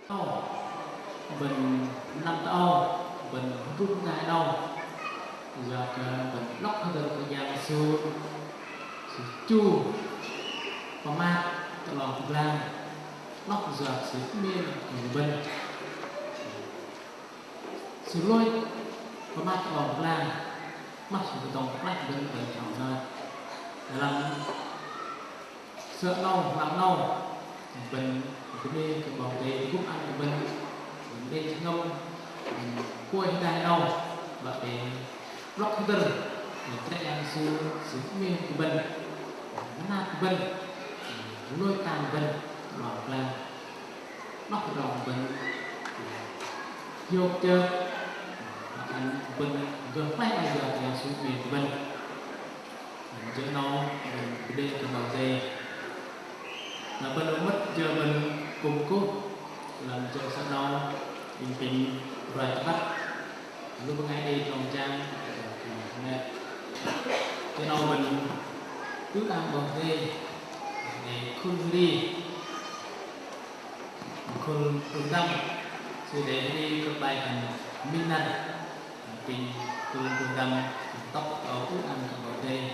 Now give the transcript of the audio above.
đâu mình năm tao mình rút ra đâu giờ mình lóc hơn được thời gian xưa chu và mát tao lòng thực lang lóc giờ sự miên người bên sự lôi và mát tao lòng thực lang mắt sự tổng lách bên bên trọng nơi để làm sợ nâu làm nâu bên cái đi cái bóng đề cũng ăn bên bên ngông cua đang đâu và cái rock hunter mình sẽ ăn su sự miên của bên nó nát của bên nuôi tàn bên lọt là nó lòng bên vô chơi anh bên gần mấy bây giờ thì su miên của bên chữ nó mình đi cái bóng đề là bên nó mất giờ mình cùng cố làm cho sau đó bình rồi bắt lúc ngay đi trong trang nè cho nó mình cứ ăn bò dê để khôn đi khôn tâm rồi để đi các bài thành minh năng bình khôn tâm tóc áo ăn bò dê